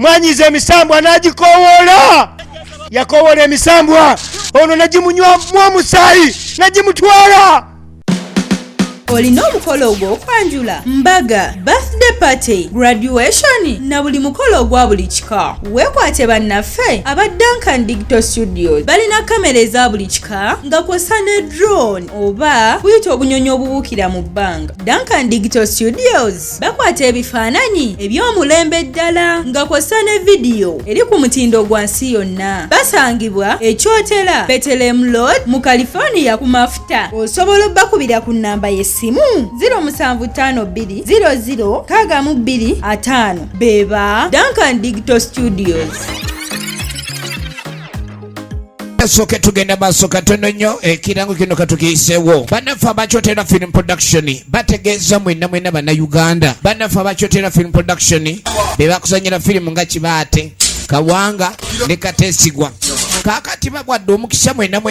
mwanyize emisambwa n'agikowoola. Yakowoola emisambwa ono nagimunywa omusaayi nagimutwala. Olina omukolo ogw'okwanjula, mbaga, birthday party, graduation na buli mukolo ogwa buli kika. Weekwate bannaffe aba Duncan Digital Studios balina kamera eza buli kika nga kw'ossa ne drone oba kuyita obunyonyi obubuukira mu bbanga. Duncan Digital Studios bakwata ebifaananyi eby'omulembe ddala nga kw'ossa ne vidiyo eri ku mutindo gwa nsi yonna. Basangibwa e KYOTERA, Bethlehem Road mu California ku mafuta. Osobola obbakubira ku nnamba y'essimu 0752006225 beba Duncan Digital Studios. Soke tugenda maaso katono nnyo ekirango kino katukiyiseewo. Bannaffe aba KYOTERA Film Production bategeeza mwenna bannayuganda. Bannaffe aba KYOTERA Film Production be bakuzannyira firimu nga Kibaate, Kawanga ne Kateesigwa. Kaakati bagwadde omukisa mwenna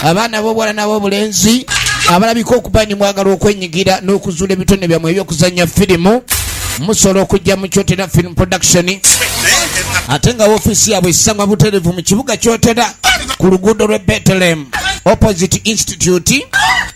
abaana b'obuwala n'ab'obulenzi abalabika okuba ni mwagala okwenyigira n'okuzuula ebitone byammwe ebyokuzannya firimu. Musobola okujja mu KYOTERA Film Production ate nga woofiisi yaabwe esangwa butereevu mu kibuga KYOTERA ku luguudo lw'e Bethlehem opposite Institute,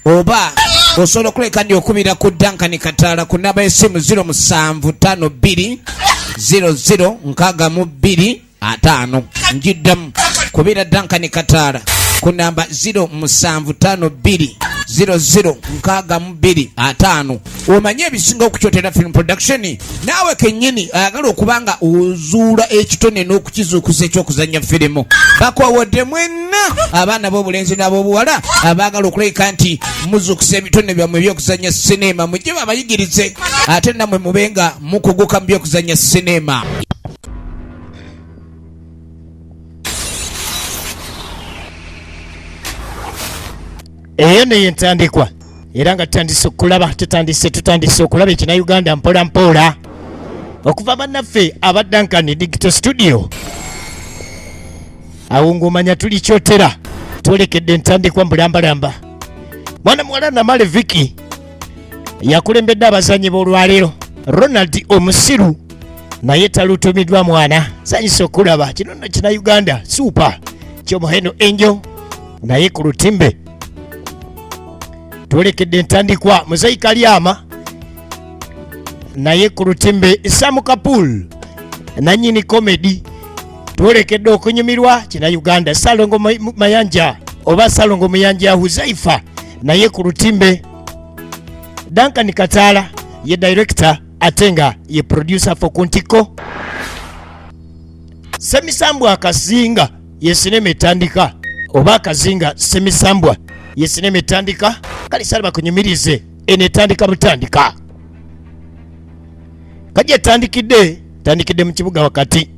oba osobola okuleka ndi okubira ku Duncan Kataala ku nnamba y'essimu 0752006225. Njiddamu kubira Duncan Kataala ku nnamba 0752006225. Omanye ebisinga ku KYOTERA Film Production naawe kennyini ayagala okuba nga ozuula ekitone n'okukizuukuza ekyokuzannya firimu. Bakwawodde mwenna abaana b'obulenzi n'ab'obuwala abaagala okuleka nti muzuukusa ebitone byammwe ebyokuzannya sinema, mujje babayigirize ate nammwe mubenga mukuguka mu byokuzannya sinema. Eyo neyo entandikwa era nga tutandise okulaba ekinauganda mpola mpola okuva bannaffe aba Duncan Digital Studio. Awo ng'omanya tuli KYOTERA twolekedde entandikwa mbulambalamba. Mwana muwala Namale Vicky yakulembedde abazanyi b'olwaleero. Ronald omusiru naye talutumiddwa mwana. Sanyisa okulaba kino nno kinauganda super ky'omuheno enjo naye ku lutimbe. Twolekedde entandikwa Muzeyi Kalyama naye ku lutimbe Sam Kapul nannyini comedy. Twolekedde okunyumirwa kinauganda Salongo Mayanja oba Salongo Muyanja Huzaifa naye ku lutimbe. Duncan Kataala ye director ate nga ye producer for Kuntiko. Semisambwa akazinga ye sinema etandika oba akazinga Semisambwa ye sinema etandika. Kali salaba kunyumirize ene etandika butandika. Kaje tandikidde mu kibuga wakati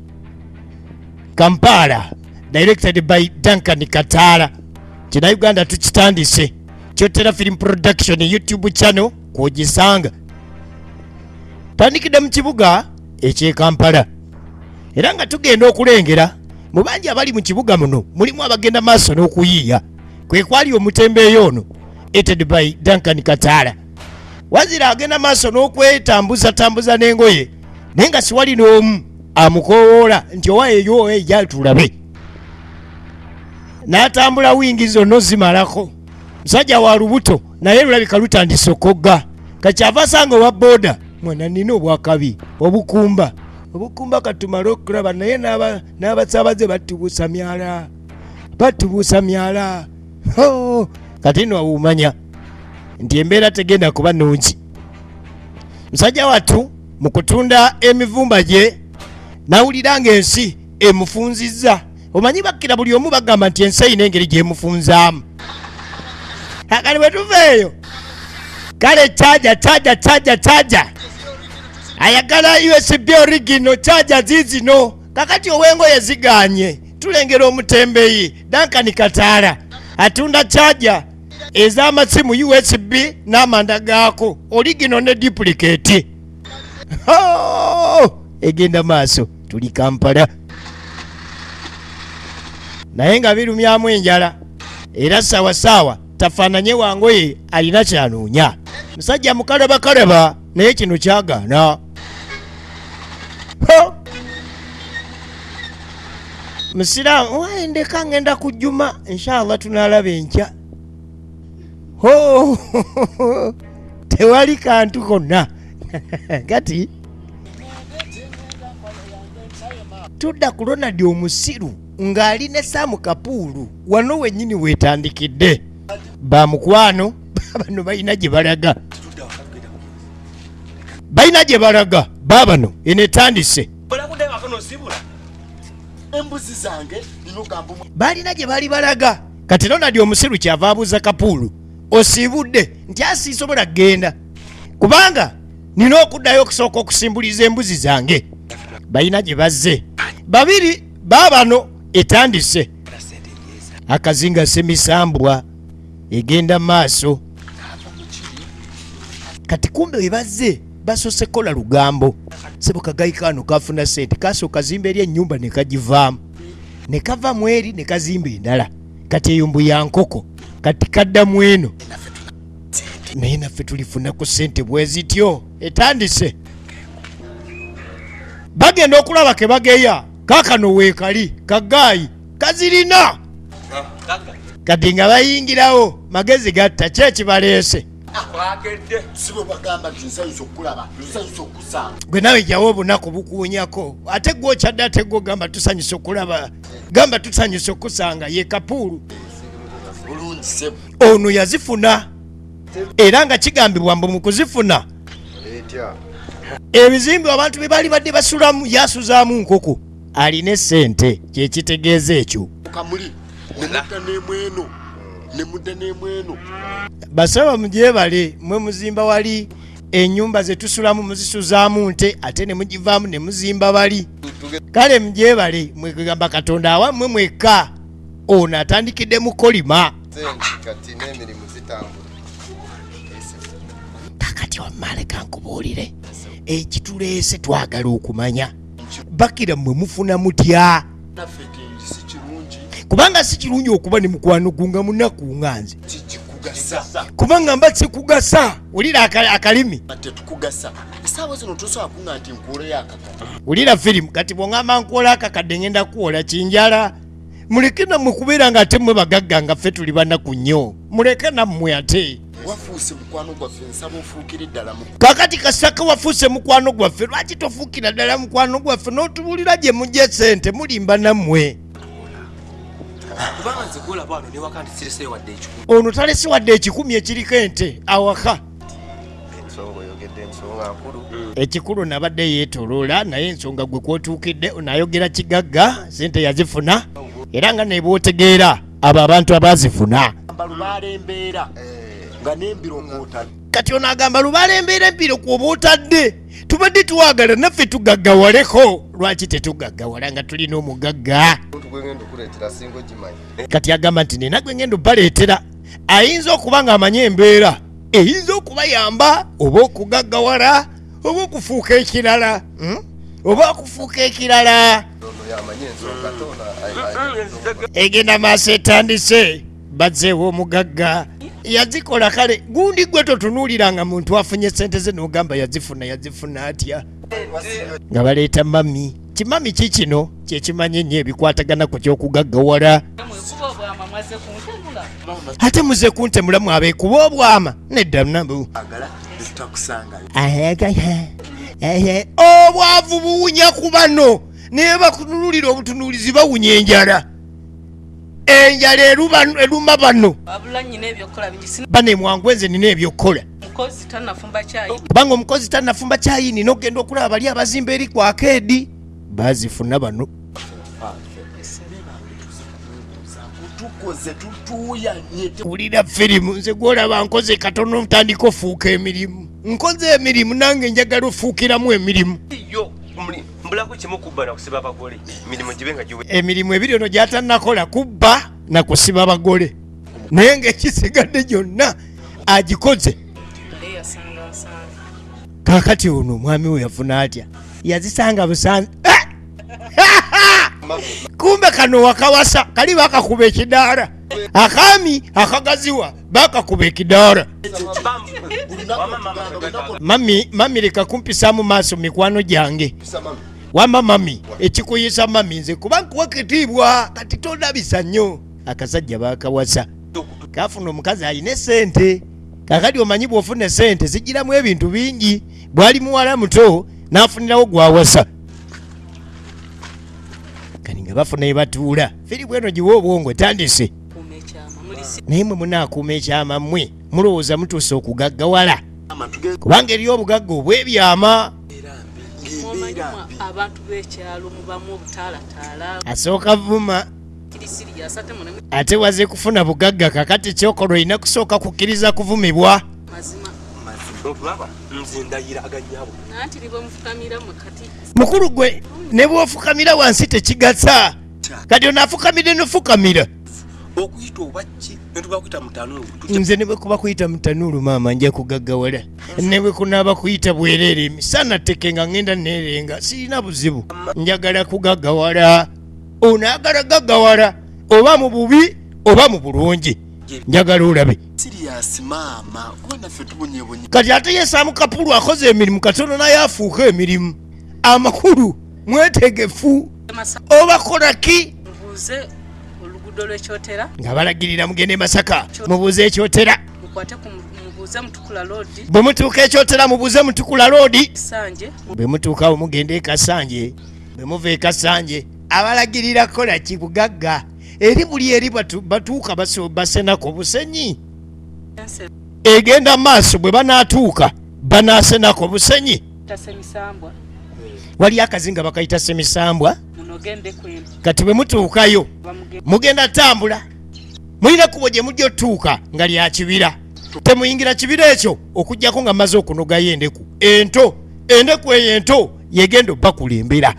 Kampala, directed by Duncan Kataala. Kina Uganda tukitandise KYOTERA Film Production YouTube channel kugisanga. Tandikidde mu kibuga ekye Kampala era nga tugenda okulengera mu bangi abali mu kibuga muno mulimu abagenda maaso n'okuyiiya kwe kwali omutembeeyo ono edited by Duncan Kataala. Wazira agenda maaso n'okwetambuza n'engoye naye nga siwali n'omu amukowoola nti owaeyo ejja tulabe. N'atambula wingi zonna zimalako. Musajja wa lubuto naye lulabika lutandise okogga. Kakyava asanga owa booda mwana nina obwakabi obukumba katumale okulaba naye n'abasaabaze batubuusa myala. Kati nno awumanya nti embeera tegenda kuba nnungi. Musajja wattu mu kutunda emivumba gye nawulira ng'ensi emufunzizza. Omanyi bakkira buli omu bagamba nti ensi eyina engeri gyemufunzaamu. Kale bwe tuveeyo kale caja ayagala USB original caja zizino. Kakati ow'engoye ziganye tulengera omutembeyi Duncan Kataala atunda caja ez'amasimu USB n'amanda gaako original ne duplicate. Egenda maaso tuli Kampala naye nga birumyamu enjala era sawa tafaananye wangoye alina kyanoonya. Musajja mukalaba naye kino kyagaana. Musiraamu ndeka ngenda kujjuma inshallah tunalaba enkya. Tewali kantu konna. Kati tudda ku Ronald omusiru ng'ali ne Sam Kapuulu wano wennyini weetandikidde. Bamukwano bano balina gye balaga. Balina gye balaga baabano eno etandise. Embuzi zange ninogamba balina gye bali balaga. Kati Ronald omusiru kyava abuuza Kapuulu osiibudde nti asiisobola kgenda kubanga nina okuddayo okusooka okusimbuliza embuzi zange. Balina gye bazze babiri baabano etandise. Akazinga semisambwa egenda maaso. Kati kumbe we bazze basose kola lugambo. Sebo kagayi kano kafuna sente kasooka zimba eri ennyumba ne kagivaamu ne kava mu eri ne kazimba endala. Kati eyo mbu ya nkoko kati kaddamu eno naye naffe tulifuna ku sente bwe zityo etandise. Bagenda okulaba ke bageya kaakano weekali kagaayi kazirina. Kati nga bayingirawo magezi gatta kyekibaleese. sibo bagamba nti nsanyusa okulaba nsanyusa okusanga. Gwe nawe jawo obunaku bukuunyako ate gwe okyadde ate gwe ogamba tusanyusa okulaba gamba tusanyusa okusanga ye Kapuulu. Bulungi sebo. Ono yazifuna era nga kigambibwa mbu mu kuzifuna ebizimbe abantu bye bali badde basulamu yasuzaamu nkoko alina sente kyekitegeeza ekyo. Kamuli nemudda n'emweno. Basaba mugyebale mwe muzimba wali ennyumba ze tusulamu muzisuzaamu nte ate ne mugivaamu ne muzimba bali. Kale mugyebale mwegamba Katonda awammwe mwekka. Ono atandikidde mu kolima. Kati n'emirimu zitambula. Kakati wammale kankubuulire ekituleese twagala okumanya bakira mmwe mufuna mutya kubanga si kirungi okuba ne mukwano gunga munaku nga nze kubanga mba sikugasa. Wulira akalimi wulira firimu kati bw'ongamba nkuwola akakadde ngenda kuwola kinjala. Muleke nammwe kubeera nga ate mmwe bagagga nga ffe tuli banaku nnyo. Muleke nammwe ate wafuuse mukwano gwaffe nsaba ofuukire ddala mu kakati kasaka wafuuse mukwano gwaffe lwaki tofuukira ddala mukwano gwaffe n'otubulira gye mujja sente mulimba nammwe. Kubanga nze gwolaba wano ne waka nti sirese wadde ekikumi. Ono talese wadde ekikumi ekiriko ente awaka. Ensonga oyogedde ensonga nkulu. Ekikulu nabadde yeetoloola naye ensonga gwe kwotuukidde onayogera kigagga sente yazifuna era nga ne bw'otegeera abo abantu abaazifuna. Lubaala embeera nga n'embirokoota. Kati ono agamba lubaala embeera empiro kwoba otadde tubadde tuwagala naffe tugaggawaleko. Lwaki tetugaggawala nga tulina omugagga? Gwegenda okuleetera singa ogimanyi. Kati agamba nti nina gwe ngenda obaleetera ayinza okuba ng'amanye embeera eyinza okubayamba oba okugaggawala oba okufuuka ekirala oba okufuuka ekirala. Egenda maaso etandise bazzeewo omugagga yazikola kale gundi gwe totunuuliranga muntu afunye sente ze n'ogamba yazifuna atya nga baleeta mami. Kimami kikino kyekimanye nnyo ebikwatagana ku kyokugaggawala. Ate muze kuntemulamu abeekuba obwama nedda nabu obwavu buwunya ku bano naye bakunulira obutunuulizi bawunya enjala. Enjala eruma bano bano emwangu enze nina ebyokukola kubanga omukozi tannafumba caayi nina okgenda okulaba bali abazimba eri ku akeedi bazifuna bano. Wulira firimu nze gwolaba nkoze katono ntandika ofuuka emirimu. Nkoze emirimu nange njagala ofuukiramu emirimu. Mbulako kimu kubba na kusiba abagole emirimu gibe nga giwe. Emirimu ebiri ono gy'atannakola kubba na kusiba abagole naye ng'ekisigadde gyonna agikoze. Kaakati ono omwami we yafuna atya? Yazisanga busanza. Kumbe kano wakawasa kali bakakuba ekidaala akaami akagaziwa bakakuba ekidaala. Mami leka kumpisaamu maaso mikwano gyange wama mami ekikuyisa mami nze kuba nkuwa kitiibwa kati tondabisa nnyo akasajja bakawasa kafuna omukazi alina sente kakati omanyi bw'ofuna sente zigiramu ebintu bingi bwali muwala muto n'afunirawo gwawasa kati nga bafuna ebatuula firi bweno giwa obwongo tandise naye mwe munaakuuma ekyama mmwe mulowooza mutuuse okugaggawala kubanga eri obugagga obw'ebyama abantu b'ekyalo mubamu obutaalataala asooka vuma ate waze kufuna bugagga kakati kyokola olina kusooka kukkiriza kuvumibwa mukulu gwe ne bw'ofukamira wansi tekigasa kati onaafukamire nofukamira nze ne bwe kuba kuyita mutanuulu maama nja kugaggawala ne bwe kunaaba kuyita bwereere emisana teke nga ngenda neerenga sirina buzibu njagala kugaggawala onaagala gaggawala oba mu bubi oba mu bulungi njagala olabe kati ate yesaamu kapulu akoze emirimu katono naye afuuka emirimu amakulu mwetegefu oba kolaki oluguudo lw'ekyotera nga balagirira mugende Masaka mubuuze ekyotera mubuuze Mutukula Road bwe mutuuka ekyotera mubuuze Mutukula Road Sanje bwe mutuukawo mugende e Kasanje bwe muva e Kasanje abalagirira kolaki bugagga eri buli eri batuuka basenako busenyi egenda maaso bwe banaatuuka banaasenako busenyi SEMISAMBWA wali akazinga bakayita SEMISAMBWA munogende kwemu kati bwe mutuukayo mugenda tambula mulina kubo gye mujja otuuka nga lya kibira temuyingira kibira ekyo okugjako nga maze okunogayo endeku endeku eyo ento yegenda obakulembera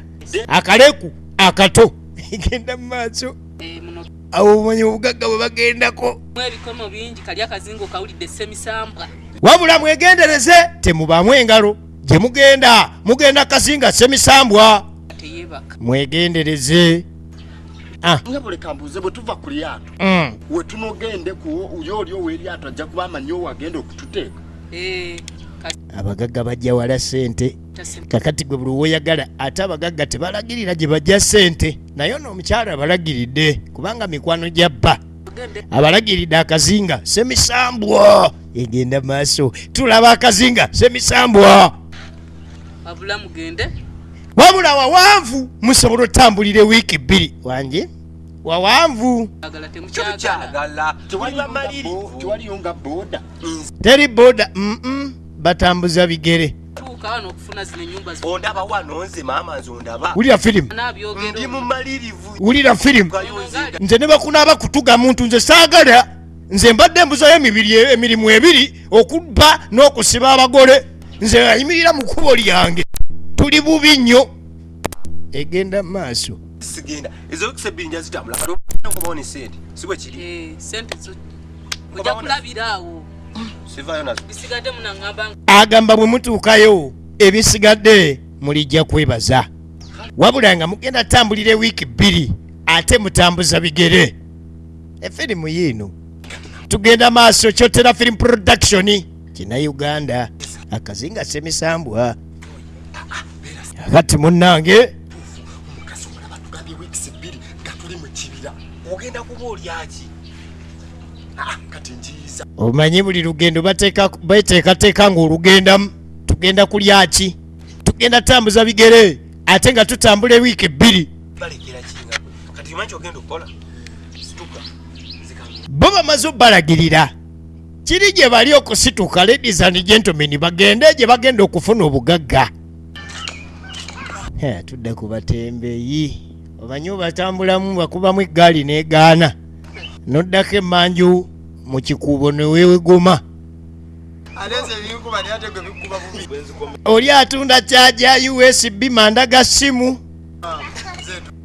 akaleku akato egenda mu maaso awo omanyi obugagga bwe bagendako ebikomo bingi kali akazinga okawulidde SEMISAMBWA wabula mwegendereze temubaamu engalo gye mugenda kazinga SEMISAMBWA mwegendereze nga buleka mbuuze bwe tuva ku lyato we tunogende yo oli ow'eryato ajja kuba amanyi owagenda okututeeka abagagga bajja wala sente kakati gwe buli woyagala ate abagagga tebalagirira gye bajja sente naye n'omukyala abalagiridde kubanga mikwano gya bba abalagiridde akazinga SEMISAMBWA egenda maaso tulaba akazinga SEMISAMBWA wabula mugende wabula wawanvu musobola otambulira wiiki 2 wange wawanvu tewaliyo nga booda teri booda batambuza bigere wulira firimu wulira firimu nze ne bakunaaba kutuga muntu nze saagala nze mbadde mbuzayo emirimu 2 okubba n'okusiba abagole nze ayimirira mu kkubo lyange tuli bubi nnyo egenda maaso sigenda ezo kusebiri nja zitambula kati okubona sente sibwe kiri sente zo ojja kulabiraawo sivayo nazo bisigadde munangamba agamba bwe mutuukayo ebisigadde mulijja kwebaza wabula nga mugenda tambulira wiiki 2 ate mutambuza bigere efirimu yiino tugenda maaso kyotera film production kina Uganda akazinga SEMISAMBWA kati munnange ogenda kuba olyaki kati njiiza omanyi buli lugendo bateekateeka ng'olugendamu tugenda kulyaki tugenda tambuza bigere ate nga tutambula wiiki 2 balekera kinga kati manyi ogenda okukola situka bo bamaze obalagirira kiri gye bali okusituka ladies and gentlemen bagende gye bagenda okufuna obugagga tudde ku batembeeyi omanyi obatambulamu bakubamu eggaali n'egaana n'oddako emmanju mu kikuubo ne weewegoma oli atunda kyaja USB manda ga ssimu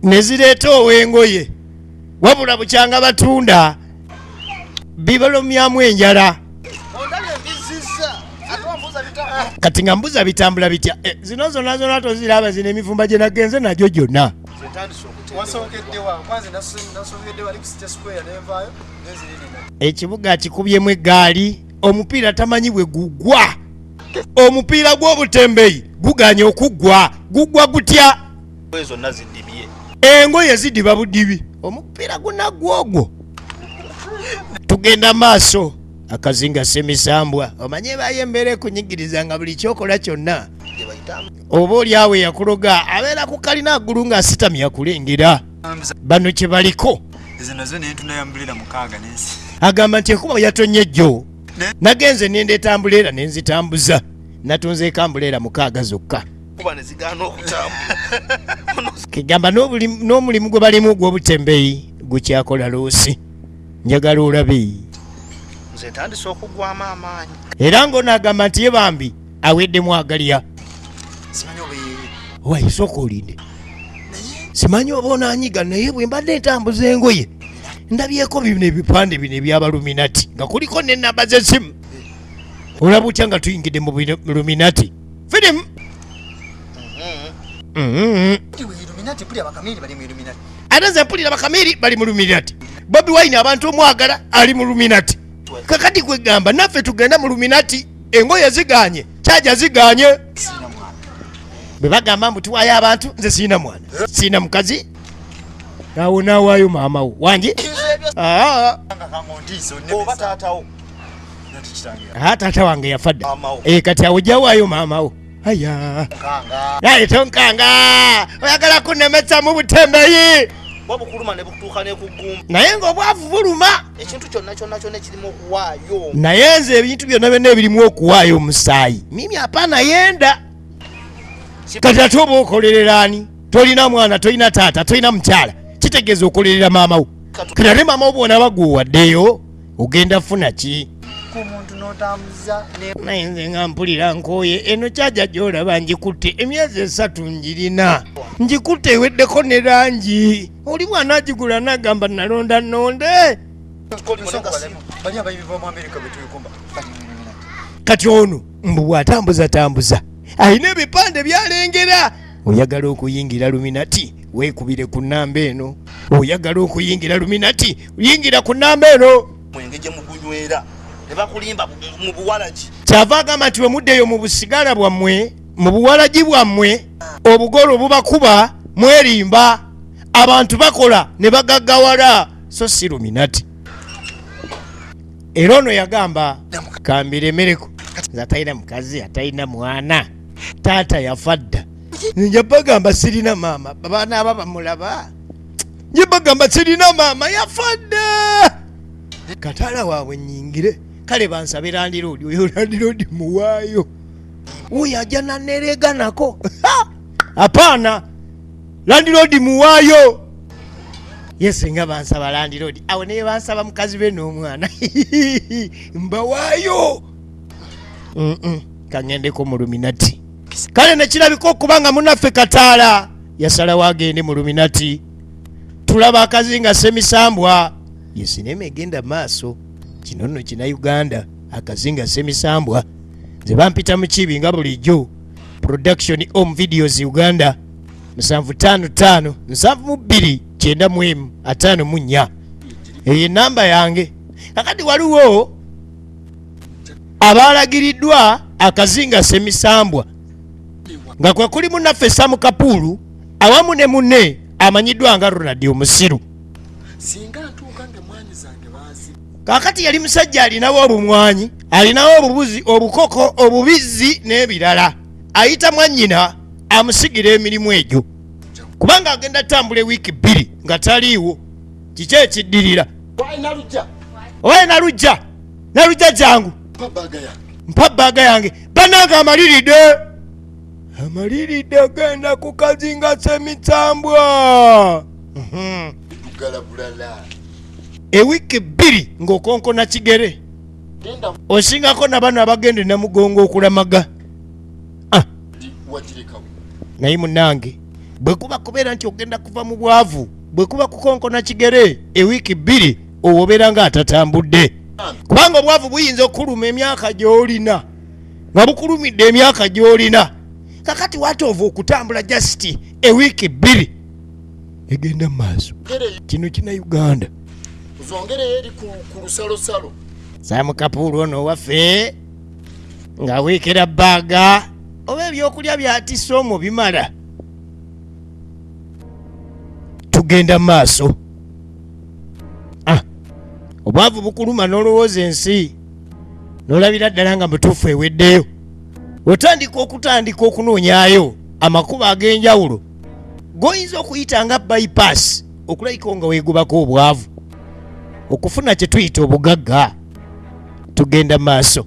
ne zireeta ow'engoye wabula bukyanga batunda bibalomyamu enjala kati nga mbuza bitambula bitya zino zonna zonna toziraba zino emivumba gye nagenze nagyo gyonna ekibuga kikubyemu eggaali omupiira tamanyi bwe gugwa omupiira gw'obutembeeyi guganye okuggwa gugwa gutya Ezo nazidibye. Engoye zidiba budibi. Omupiira gunagwogwo. Tugenda maaso. Akazinga semisambwa. Omanye bayembere kunyigiriza nga buli kyokola kyonna. Oba oli awe yakuloga abeera ku kalina agulunga asitamye yakulengera. Bano kye baliko. Zino zo ne tunayambulira mukaaga nensi. Agamba nti ekuba yatonye jjo. Nagenze nende ambulera nenzitambuza. Natunze kambulera mukaaga zokka. Kuba ne zigana okutambula. Kigamba n'omulimu gwe balimu gw'obutembeeyi gukyakola loosi. Njagala olabe. Nze ntandise okugwamu amaanyi. Era ng'onaagamba nti ye bambi awedde mwagalya. Simanyi oba Wai sooka olinde. Simanyi oba onaanyiga naye bwe mbadde ntambuza engoye. Ndabyeko bino ebipande bino eby'Abaluminati nga kuliko n'ennamba z'essimu. Olaba otya nga tuyingidde mu Luminati. Firimu. Ate nze mpulira bakamiri bali mu Luminati. Bobi Wine abantu omwagala ali mu Luminati. Kakati kwegamba naffe tugenda mu Luminati. Engoye ziganye, kyaja ziganye. Bwe bagamba mbu tuwaayo abantu nze siina mwana. Siina mukazi. Awo naawaayo maama wo. Wange? oba taatawo. Taata wange yafadda. Kati awo jawaayo maama wo. Aya. Naye tonkanga. Oyagala kunnemetsa mu butembeeyi. Wabukuluma ne butuuka ne kugumba. Naye ng'obwavu buluma. Ekintu kyonna kirimu okuwaayo. Naye nze ebintu byonna byonna ebirimu okuwaayo omusaayi. Mimi hapana yenda. Kati ate oba okolerera ani? Tolina mwana, tolina taata, tolina mukyala. Kitegeeza okolerera maama wo. Kati ate maama wo bw'onaaba gw'owaddeyo ogenda funa ki? Omuntu n'otambuza ne naye nze nga mpulira nkooye eno kyaja gy'olaba ngikutte emyezi 3 njirina. Ngikutte eweddeko ne langi. Oli mwana agigula n'agamba nalonda nnonde. Kati ono mbu bw'atambuza alina ebipande byalengera. Oyagala okuyingira Luminati weekubire ku nnamba eno. Oyagala okuyingira Luminati yingira ku nnamba eno. Mwenge gye mugunywera ne bakulimba mu buwalagi. Kyava agamba nti bwe muddeyo mu busigala bwammwe mu buwalagi bwammwe obugolo bubakuba mwerimba abantu bakola ne bagaggawala so si Luminati. Era ono yagamba kambiremereko atalina mukazi atalina mwana taata yafadda. Nja bagamba sirina maama babaana aba bamulaba. Nja bagamba sirina maama yafadda. Kataala waabwe nnyingire kale bansabe landiroodi oyo landiroodi muwaayo. Oyo ajja nanerega nako. Hapana landiroodi muwaayo. Yes nga bansaba landiroodi awo naye bansaba mukazi be n'omwana mbawaayo. Kangendeko mu Luminati. Kale nekirabika okubanga munaffe Kataala yasalawo agende mu Luminati. Tulaba akazinga semisambwa. Yesinema egenda maaso. Kino nno kina Uganda akazinga semisambwa. Ze bampita Mukiibi nga bulijjo. Production Home Videos Uganda 755 729 954. Eyo namba yange. Kakati waliwo abalagiriddwa akazinga semisambwa nga kwe kuli munaffe Samu Kapulu awamu ne munne amanyiddwa nga Ronald Omusiru. Singa ntuuka ng'emmwanyi zange bazi. Kakati yali musajja alinawo obumwanyi, alinawo obubuzi, obukoko, obubizzi n'ebirala. Ayita mwannyina amusigira emirimu egyo. Kubanga agenda tambula wiiki 2 nga taliiwo. Kiki ekiddirira? Owaye nalujja. Nalujja jangu. Mpa bbaga yange. Bannange amaliridde. Amaliridde agenda ku kazinga semisambwa. Ewiiki 2 ng'okonkona kigere. Osingako na bano abagenda Namugongo okulamaga. Naye munnange bwe kuba kubeera nti ogenda kuva mu bwavu, bwe kuba kukonkona kigere ewiiki 2 owobeera nga atatambudde. Kubanga obwavu buyinza okuluma emyaka gy'olina nga bukulumidde emyaka gy'olina. Kakati watova okutambula just ewiiki 2 egenda mu maaso. Kino kina Uganda. Zongere eri ku lusalosalo. Samu Kapulu ono waffe nga weekera bbaga oba ebyokulya byatisa omwo bimala. tugenda maaso. Obwavu bukuluma n'olowooza ensi n'olabira ddala nga mutuufu eweddeyo. Otandika okunoonyaayo amakubo ag'enjawulo g'oyinza okuyita nga bypass okulayiko nga weegubako obwavu okufuna kye tuyita obugagga. Tugenda maaso.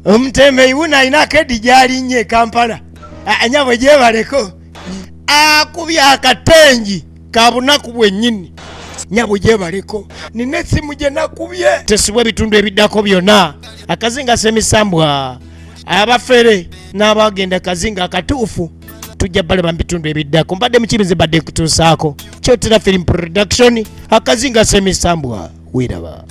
Omutembeyi wuno alina akedi gy'alinnye e Kampala. Anyabwe gyebaleko akubye akatengi ka bunaku bwennyini. Nyabwe gyebaleko nina essimu gye nakubye. Tesibwa ebitundu ebiddako byonna. Akazinga Semisambwa, abafere n'abagenda kazinga akatuufu tujja balaba mu bitundu ebiddako. Mbadde mukimize badde kutuusaako. Kyotera Film Production, akazinga Semisambwa. Wiraba.